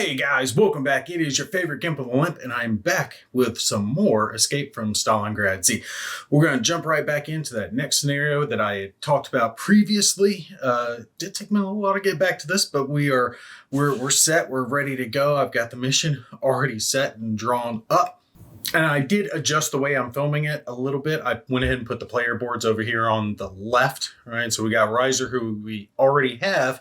Hey guys, welcome back. It is your favorite Gimp of the Limp, and I'm back with some more Escape from Stalingrad. See, we're going to jump right back into that next scenario that I had talked about previously. Did take me a little while to get back to this, but we're set. We're ready to go. I've got the mission already set and drawn up. And I did adjust the way I'm filming it a little bit. I went ahead and put the player boards over here on the left, right? So we got Riser, who we already have,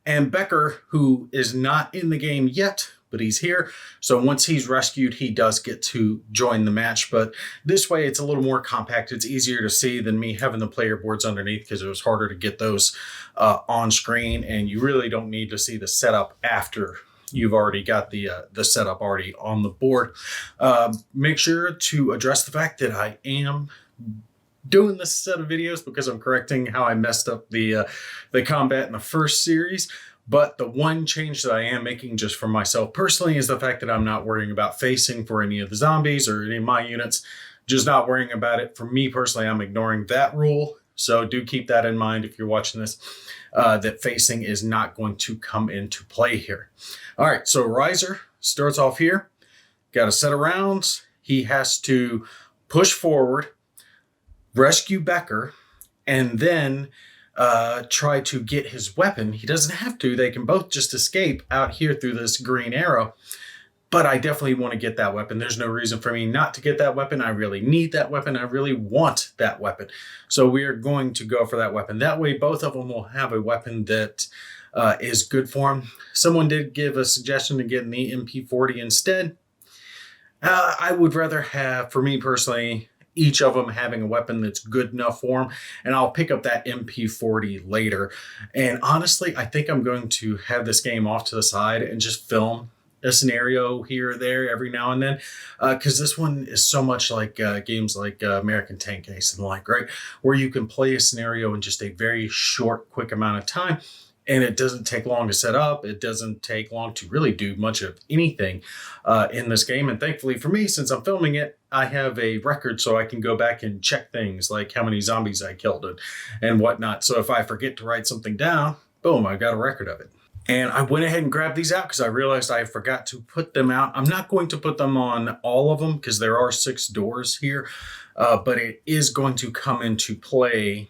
and Becker, who is not in the game yet, but he's here. So once he's rescued, he does get to join the match. But this way, it's a little more compact. It's easier to see than me having the player boards underneath because it was harder to get those on screen. And you really don't need to see the setup after you've already got the setup already on the board. Make sure to address the fact that I am doing this set of videos because I'm correcting how I messed up the combat in the first series. But the one change that I am making just for myself personally is the fact that I'm not worrying about facing for any of the zombies or any of my units. Just not worrying about it. For me personally, I'm ignoring that rule. So do keep that in mind if you're watching this, that facing is not going to come into play here. All right, so Riser starts off here. Got a set of rounds. He has to push forward, rescue Becker, and then try to get his weapon. He doesn't have to. They can both just escape out here through this green arrow. But I definitely want to get that weapon. There's no reason for me not to get that weapon. I really need that weapon. I really want that weapon. So we are going to go for that weapon. That way, both of them will have a weapon that is good for them. Someone did give a suggestion to get the MP40 instead. I would rather have, for me personally, each of them having a weapon that's good enough for them. And I'll pick up that MP40 later. And honestly, I think I'm going to have this game off to the side and just film a scenario here or there every now and then. Because this one is so much like games like American Tank Ace and the like, right? Where you can play a scenario in just a very short, quick amount of time. And it doesn't take long to set up. It doesn't take long to really do much of anything in this game. And thankfully for me, since I'm filming it, I have a record so I can go back and check things like how many zombies I killed and whatnot. So if I forget to write something down, boom, I got a record of it. And I went ahead and grabbed these out because I realized I forgot to put them out. I'm not going to put them on all of them because there are 6 doors here, but it is going to come into play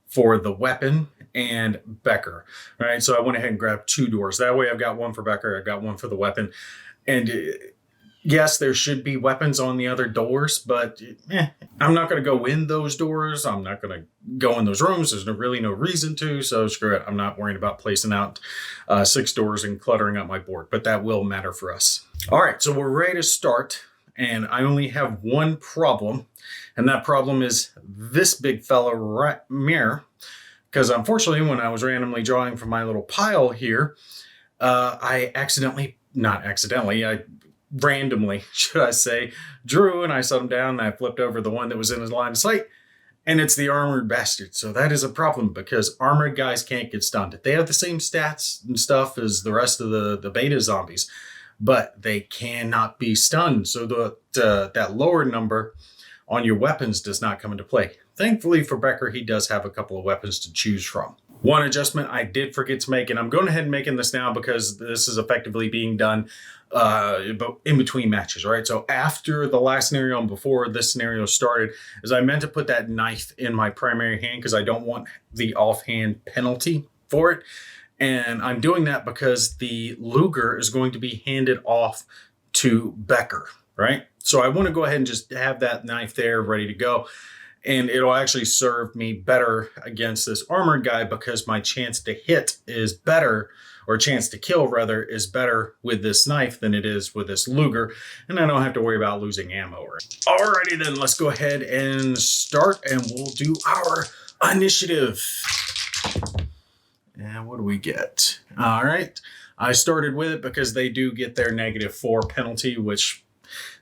for the weapon and Becker, right? So I went ahead and grabbed 2 doors. That way I've got one for Becker, I've got one for the weapon. And yes, there should be weapons on the other doors, but I'm not going to go in those doors. I'm not going to go in those rooms. There's really no reason to, so screw it. I'm not worrying about placing out 6 doors and cluttering up my board, but that will matter for us. All right, so we're ready to start, and I only have one problem, and that problem is this big fella right mirror. Because unfortunately, when I was randomly drawing from my little pile here, I randomly, should I say, drew and I set him down and I flipped over the one that was in his line of sight, and it's the armored bastard. So that is a problem because armored guys can't get stunned. They have the same stats and stuff as the rest of the beta zombies, but they cannot be stunned. So that lower number on your weapons does not come into play. Thankfully for Becker, he does have a couple of weapons to choose from. One adjustment I did forget to make, and I'm going ahead and making this now because this is effectively being done in between matches, right? So after the last scenario and before this scenario started, is I meant to put that knife in my primary hand because I don't want the offhand penalty for it. And I'm doing that because the Luger is going to be handed off to Becker, right? So I want to go ahead and just have that knife there ready to go. And it'll actually serve me better against this armored guy because my chance to hit is better, or chance to kill rather, is better with this knife than it is with this Luger. And I don't have to worry about losing ammo. Alrighty then, let's go ahead and start and we'll do our initiative. And what do we get? All right. I started with it because they do get their -4 penalty, which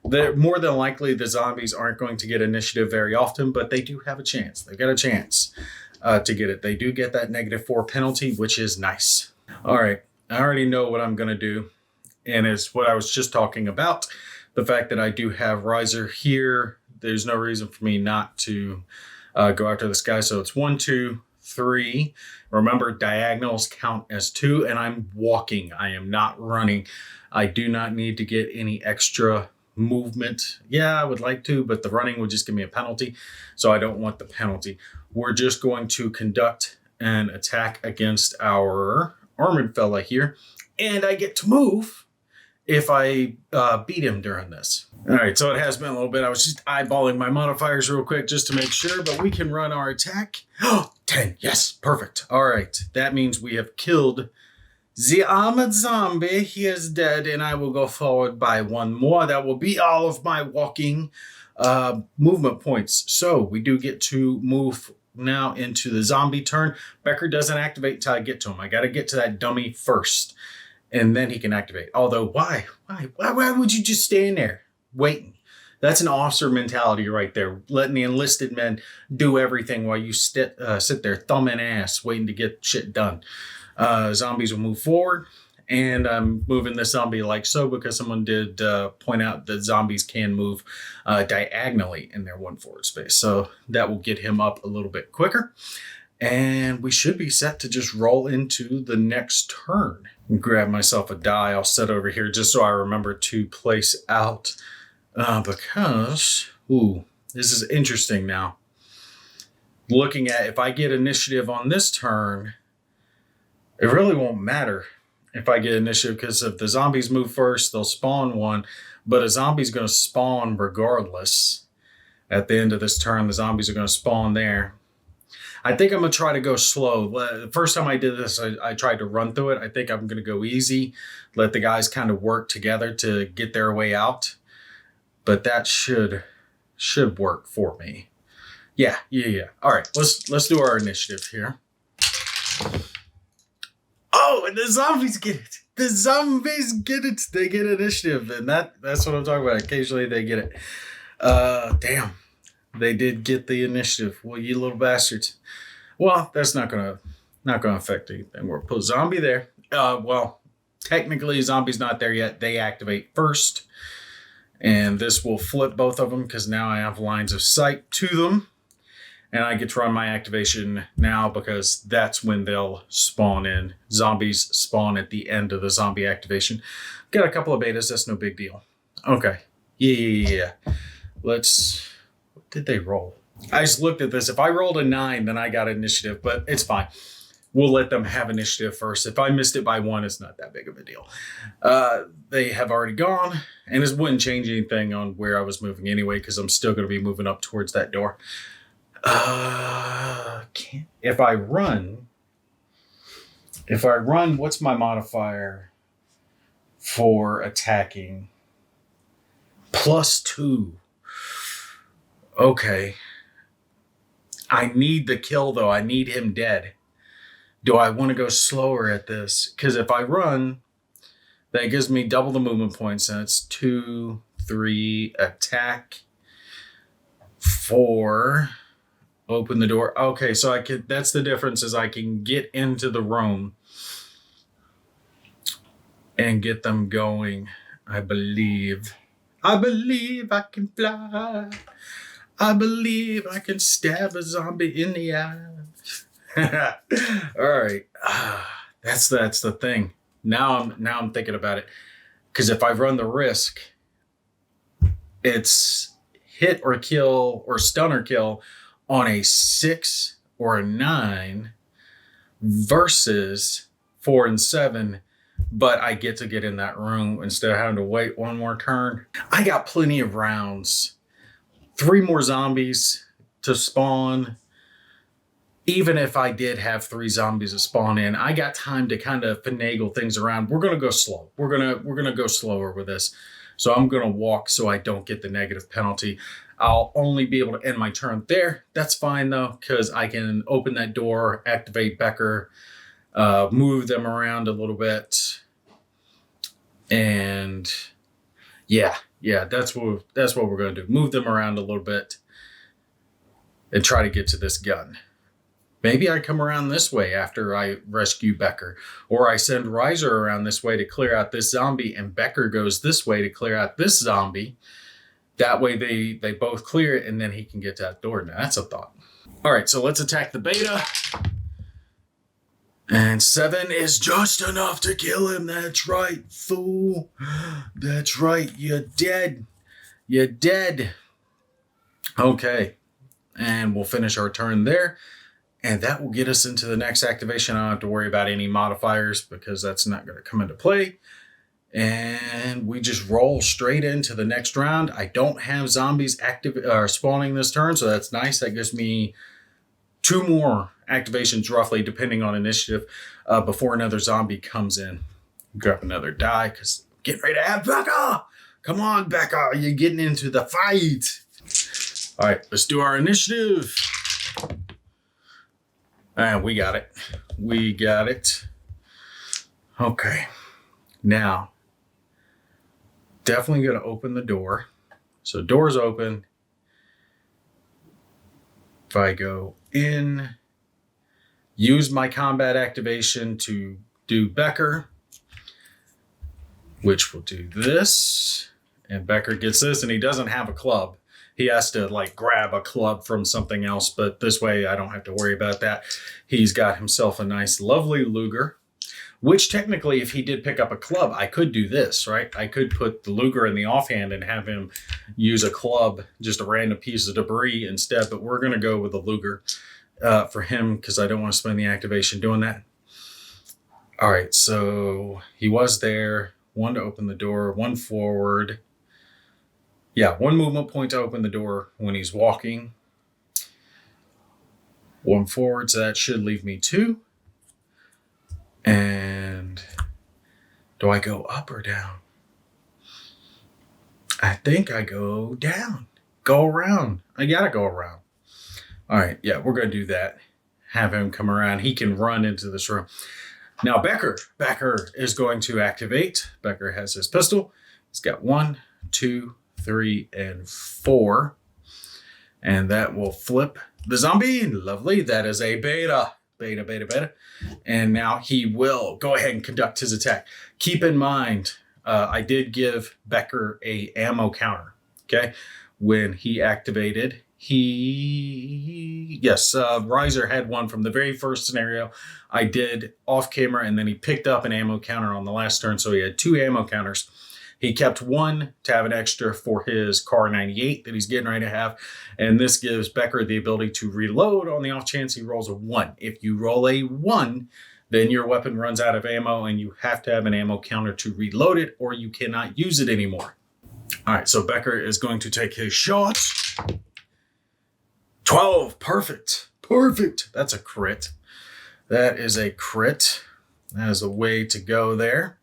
more than likely the zombies aren't going to get initiative very often, but they do have a chance. They've got a chance to get it. They do get that -4 penalty, which is nice. All right. I already know what I'm going to do, and it's what I was just talking about. The fact that I do have Riser here, there's no reason for me not to go after this guy. So it's 1, 2, 3. Remember, diagonals count as 2, and I'm walking. I am not running. I do not need to get any extra movement. Yeah, I would like to, but the running would just give me a penalty, so I don't want the penalty. We're just going to conduct an attack against our armored fella here, and I get to move if I beat him during this. All right, so it has been a little bit. I was just eyeballing my modifiers real quick just to make sure, but we can run our attack. Oh, 10, yes, perfect. All right, that means we have killed the armored zombie. He is dead, and I will go forward by 1 more. That will be all of my walking movement points. So we do get to move now into the zombie turn. Becker doesn't activate until I get to him. I got to get to that dummy first, and then he can activate. Although, why would you just stand there waiting? That's an officer mentality right there, letting the enlisted men do everything while you sit there thumbing ass waiting to get shit done. Zombies will move forward, and I'm moving the zombie like so because someone did point out that zombies can move diagonally in their 1 forward space. So that will get him up a little bit quicker. And we should be set to just roll into the next turn. Grab myself a die. I'll set over here just so I remember to place out because, this is interesting now. Looking at if I get initiative on this turn, it really won't matter if I get initiative because if the zombies move first, they'll spawn one, but a zombie's going to spawn regardless. At the end of this turn, the zombies are going to spawn there. I think I'm going to try to go slow. The first time I did this, I tried to run through it. I think I'm going to go easy, let the guys kind of work together to get their way out. But that should work for me. Yeah. All right, let's do our initiative here. Oh, and the zombies get it. The zombies get it. They get initiative, and that's what I'm talking about. Occasionally they get it. Damn. They did get the initiative. Well, you little bastards. Well, that's not gonna affect anything. We'll put zombie there. Well, technically zombie's not there yet. They activate first. And this will flip both of them because now I have lines of sight to them. And I get to run my activation now because that's when they'll spawn in. Zombies spawn at the end of the zombie activation. Got a couple of betas. That's no big deal. Okay. Yeah. What did they roll? I just looked at this. If I rolled a 9, then I got initiative, but it's fine. We'll let them have initiative first. If I missed it by 1, it's not that big of a deal. They have already gone, and this wouldn't change anything on where I was moving anyway because I'm still going to be moving up towards that door. If I run, what's my modifier for attacking? +2. Okay. I need the kill though. I need him dead. Do I want to go slower at this? Because if I run, that gives me double the movement points. And it's 2, 3, attack, 4, open the door. Okay, so that's the difference is I can get into the room and get them going. I believe I can fly. I believe I can stab a zombie in the eye. All right. That's the thing. Now I'm thinking about it. Because if I run the risk, it's hit or kill or stun or kill on a 6 or a 9 versus 4 and 7. But I get to get in that room instead of having to wait 1 more turn. I got plenty of rounds. 3 more zombies to spawn. Even if I did have 3 zombies to spawn in, I got time to kind of finagle things around. We're going to go slow. We're going to go slower with this. So I'm going to walk so I don't get the negative penalty. I'll only be able to end my turn there. That's fine though, because I can open that door, activate Becker, move them around a little bit. And yeah, that's what we're going to do. Move them around a little bit and try to get to this gun. Maybe I come around this way after I rescue Becker, or I send Riser around this way to clear out this zombie, and Becker goes this way to clear out this zombie. That way they both clear it, and then he can get to that door. Now, that's a thought. All right, so let's attack the beta. And 7 is just enough to kill him. That's right, fool. That's right. You're dead. You're dead. Okay. And we'll finish our turn there. And that will get us into the next activation. I don't have to worry about any modifiers because that's not going to come into play. And we just roll straight into the next round. I don't have zombies spawning this turn, so that's nice. That gives me 2 more activations roughly, depending on initiative, before another zombie comes in. Grab another die because I'm getting ready to have Becker. Come on, Becker. You're getting into the fight. All right, let's do our initiative. And we got it. We got it. Okay. Now, definitely going to open the door. So door's open. If I go in, use my combat activation to do Becker, which will do this. And Becker gets this, and he doesn't have a club. He has to like grab a club from something else, but this way I don't have to worry about that. He's got himself a nice, lovely Luger, which technically if he did pick up a club, I could do this, right? I could put the Luger in the offhand and have him use a club, just a random piece of debris instead, but we're going to go with the Luger for him because I don't want to spend the activation doing that. All right, so he was there. 1 to open the door, 1 forward. Yeah, 1 movement point to open the door when he's walking. 1 forward, so that should leave me 2. And do I go up or down? I think I go down. Go around. I gotta go around. All right, yeah, we're gonna do that. Have him come around. He can run into this room. Now Becker is going to activate. Becker has his pistol. He's got 1, 2, 3, and 4. And that will flip the zombie. Lovely. That is a beta. Beta. And now he will go ahead and conduct his attack. Keep in mind, I did give Becker a ammo counter. Okay. When he activated, Riser had one from the very first scenario. I did off camera, and then he picked up an ammo counter on the last turn. So he had 2 ammo counters. He kept 1 to have an extra for his Car 98 that he's getting ready to have. And this gives Becker the ability to reload on the off chance he rolls a 1. If you roll a 1, then your weapon runs out of ammo and you have to have an ammo counter to reload it or you cannot use it anymore. All right, so Becker is going to take his shots. 12, perfect. That's a crit. That is a crit. That is a way to go there.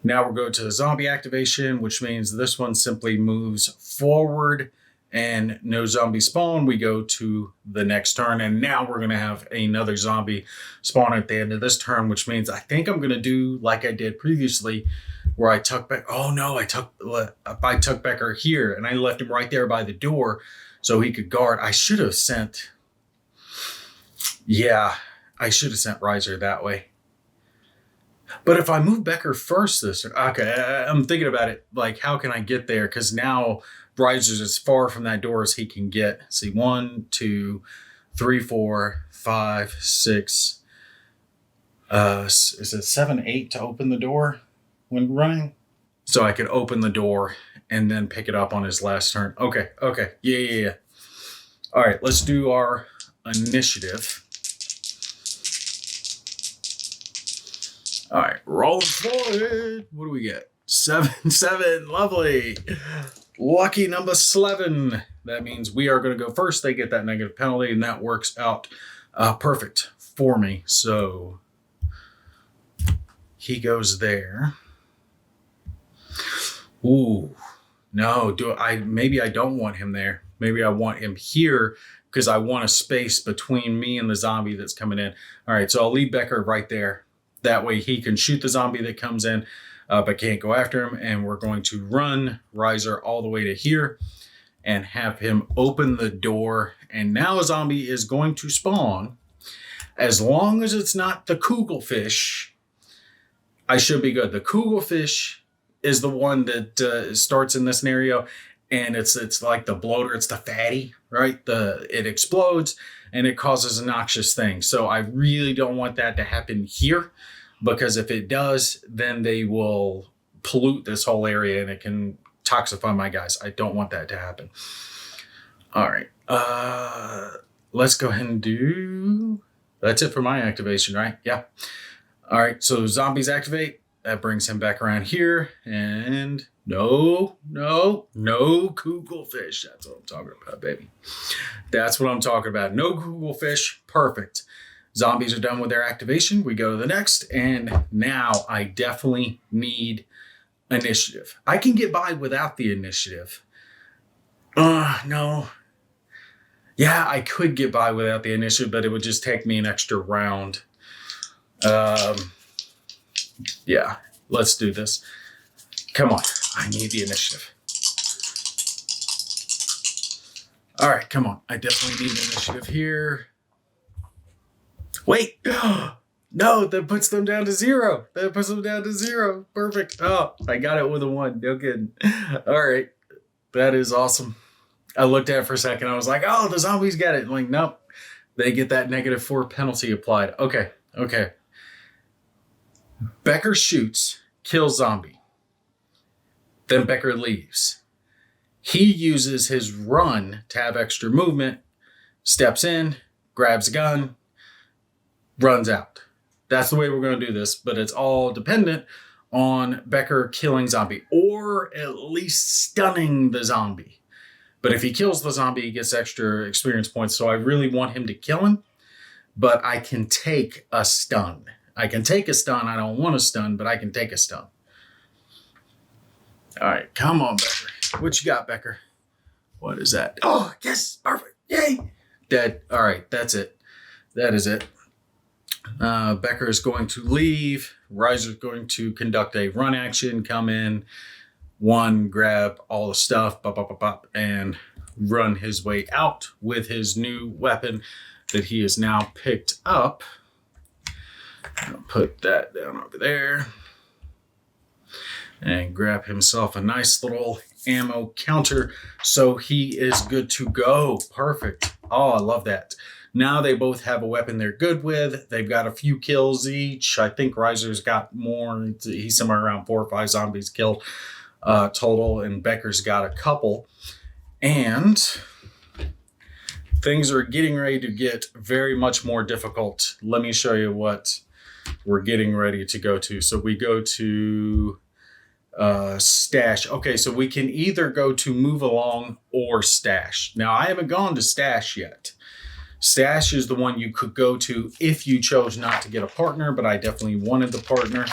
Now we'll go to the zombie activation, which means this one simply moves forward and no zombie spawn. We go to the next turn, and now we're going to have another zombie spawn at the end of this turn, which means I think I'm going to do like I did previously, where I tuck back. Oh no, I tuck Becker here, and I left him right there by the door so he could guard. I should have sent Riser that way. But if I move Becker first I'm thinking about it, like, how can I get there? Because now Riser's as far from that door as he can get. See, 1, 2, 3, 4, 5, 6. Is it 7, 8 to open the door when running? So I could open the door and then pick it up on his last turn. Okay. Yeah. All right, let's do our initiative. All right, rolling forward. What do we get? 7, lovely. Lucky number 11. That means we are going to go first. They get that negative penalty, and that works out perfect for me. So he goes there. Ooh, no. Maybe I don't want him there. Maybe I want him here because I want a space between me and the zombie that's coming in. All right, so I'll leave Becker right there. That way he can shoot the zombie that comes in, but can't go after him. And we're going to run Riser all the way to here and have him open the door. And now a zombie is going to spawn. As long as it's not the Kugelfish, I should be good. The Kugelfish is the one that starts in this scenario. and it's like the bloater, it's the fatty, right? It explodes and it causes a noxious thing. So I really don't want that to happen here, because if it does, then they will pollute this whole area and it can toxify my guys. I don't want that to happen. All right. Let's go ahead and do... That's it for my activation, right? Yeah. All right. So zombies activate. That brings him back around here. And no Kugelfish. That's what I'm talking about, baby. That's what I'm talking about. No Kugelfish. Perfect. Zombies are done with their activation. We go to the next. And now I definitely need initiative. I can get by without the initiative. No. Yeah, I could get by without the initiative, but it would just take me an extra round. Yeah, let's do this. Come on, I need the initiative. All right, come on. I definitely need initiative here. Wait, no, that puts them down to 0. That puts them down to 0. Perfect. Oh, I got it with a 1. No kidding. All right, that is awesome. I looked at it for a second. I was like, oh, the zombies get it. I'm like, nope. They get that -4 penalty applied. Okay. Becker shoots, kills zombie. Then Becker leaves. He uses his run to have extra movement, steps in, grabs a gun, runs out. That's the way we're going to do this, but it's all dependent on Becker killing zombie, or at least stunning the zombie. But if he kills the zombie, he gets extra experience points. So I really want him to kill him, but I can take a stun. I don't want a stun, but I can take a stun. All right, come on, Becker. What you got, Becker? What is that? Oh, yes, perfect. Yay. Dead. All right, that's it. That is it. Becker is going to leave. Reiser is going to conduct a run action, come in, grab all the stuff, and run his way out with his new weapon that he has now picked up. I'll put that down over there and grab himself a nice little ammo counter so he is good to go. Perfect. Oh, I love that. Now they both have a weapon they're good with. They've got a few kills each. I think Reiser's got more. He's somewhere around 4 or 5 zombies killed total, and Becker's got a couple. And things are getting ready to get very much more difficult. Let me show you what we're getting ready to go to. So we go to stash. Okay, so we can either go to move along or stash. Now, I haven't gone to stash yet. Stash is the one you could go to if you chose not to get a partner, but I definitely wanted the partner.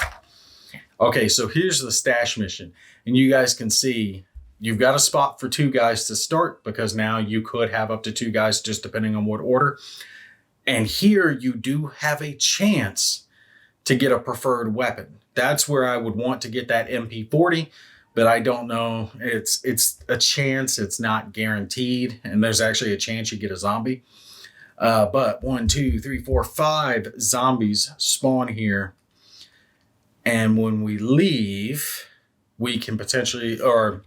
Okay, so here's the stash mission. And you guys can see you've got a spot for 2 guys to start, because now you could have up to 2 guys just depending on what order. And here you do have a chance to get a preferred weapon. That's where I would want to get that MP40, but I don't know. It's a chance. It's not guaranteed. And there's actually a chance you get a zombie. But 1, 2, 3, 4, 5 zombies spawn here. And when we leave, we can potentially, or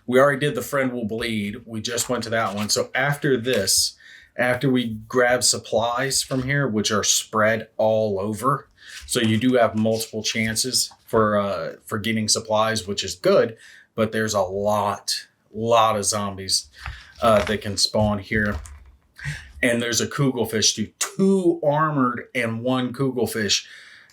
we already did the friend will bleed. We just went to that one. So after this, after we grab supplies from here, which are spread all over, so you do have multiple chances for getting supplies, which is good, but there's a lot of zombies that can spawn here. And there's a Kugelfish too. 2 armored and 1 Kugelfish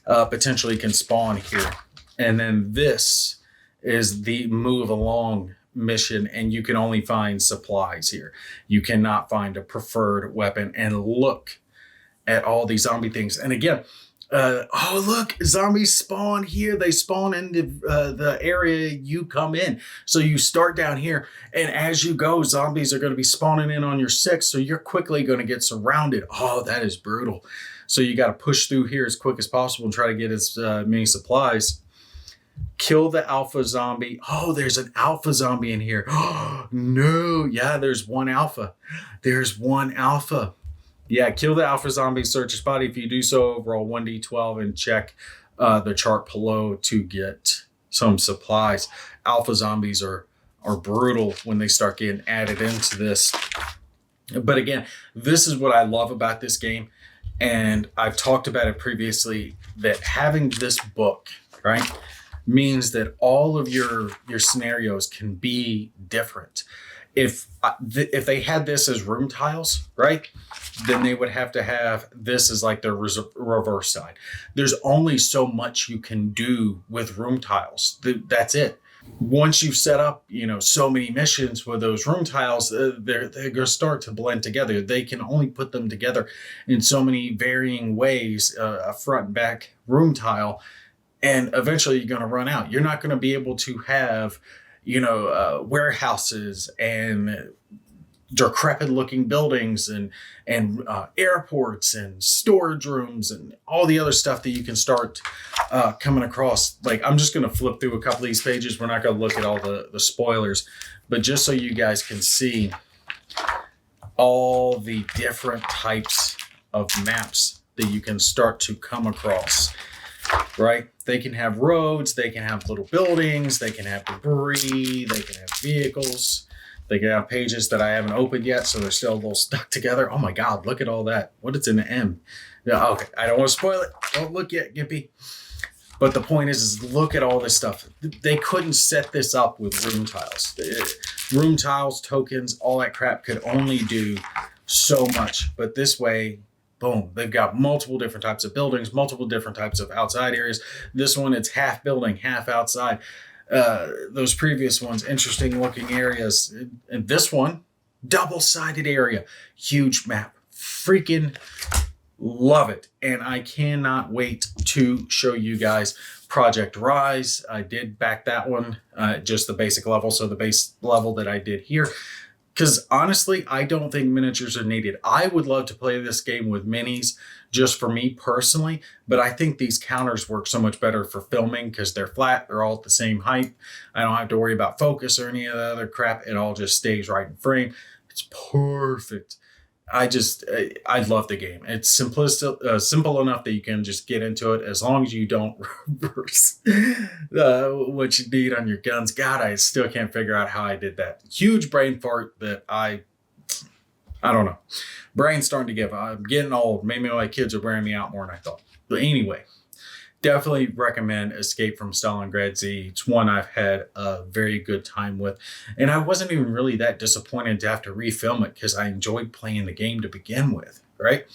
potentially can spawn here. And then this is the move along mission, and you can only find supplies here. You cannot find a preferred weapon. And look at all these zombie things. And again, oh, look, zombies spawn here. They spawn in the area you come in. So you start down here, and as you go, zombies are going to be spawning in on your 6. So you're quickly going to get surrounded. Oh, that is brutal. So you got to push through here as quick as possible and try to get as many supplies. Kill the alpha zombie. Oh, there's an alpha zombie in here. Oh, no. Yeah, there's 1 alpha. There's 1 alpha. Yeah, kill the alpha zombie, search his body. If you do so, roll 1d12 and check the chart below to get some supplies. Alpha zombies are are brutal when they start getting added into this. But again, this is what I love about this game. And I've talked about it previously, that having this book, right, means that all of your scenarios can be different. If they had this as room tiles, right, then they would have to have this as like their reverse side. There's only so much you can do with room tiles. That's it. Once you've set up, so many missions with those room tiles, they're going to start to blend together. They can only put them together in so many varying ways, a front and back room tile, and eventually you're going to run out. You're not going to be able to have, warehouses and decrepit looking buildings and airports and storage rooms and all the other stuff that you can start coming across. Like, I'm just going to flip through a couple of these pages. We're not going to look at all the spoilers, but just so you guys can see all the different types of maps that you can start to come across, right? They can have roads, they can have little buildings, they can have debris, they can have vehicles. They can have pages that I haven't opened yet, so they're still a little stuck together. Oh my God, look at all that. What is in the M? Yeah, okay, I don't want to spoil it. Don't look yet, Gimpy. But the point is look at all this stuff. They couldn't set this up with room tiles. Room tiles, tokens, all that crap could only do so much. But this way, boom, they've got multiple different types of buildings, multiple different types of outside areas. This one, it's half building, half outside. Those previous ones, interesting looking areas. And this one, double-sided area, huge map. Freaking love it. And I cannot wait to show you guys Project Rise. I did back that one, just the basic level. So the base level that I did here. Because honestly, I don't think miniatures are needed. I would love to play this game with minis just for me personally, but I think these counters work so much better for filming because they're flat, they're all at the same height. I don't have to worry about focus or any of the other crap. It all just stays right in frame. It's perfect. I love the game. It's simple enough that you can just get into it as long as you don't reverse what you need on your guns. God, I still can't figure out how I did that. Huge brain fart that I don't know. Brain's starting to give. I'm getting old. Maybe my kids are wearing me out more than I thought. But anyway, definitely recommend Escape from Stalingrad Z. It's one I've had a very good time with. And I wasn't even really that disappointed to have to refilm it because I enjoyed playing the game to begin with, right?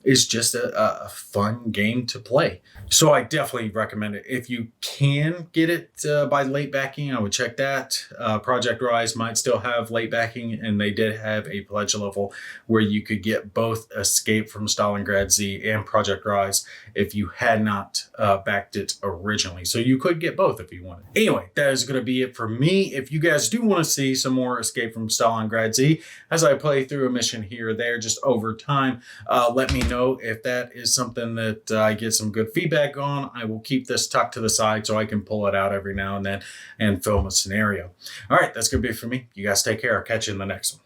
It's just a fun game to play. So I definitely recommend it. If you can get it by late backing, I would check that. Project Rise might still have late backing, and they did have a pledge level where you could get both Escape from Stalingrad Z and Project Rise if you had not backed it originally. So you could get both if you wanted. Anyway, that is going to be it for me. If you guys do want to see some more Escape from Stalingrad Z as I play through a mission here or there just over time, let me know if that is something that I get some good feedback on. I will keep this tucked to the side so I can pull it out every now and then and film a scenario. All right, that's going to be it for me. You guys take care. I'll catch you in the next one.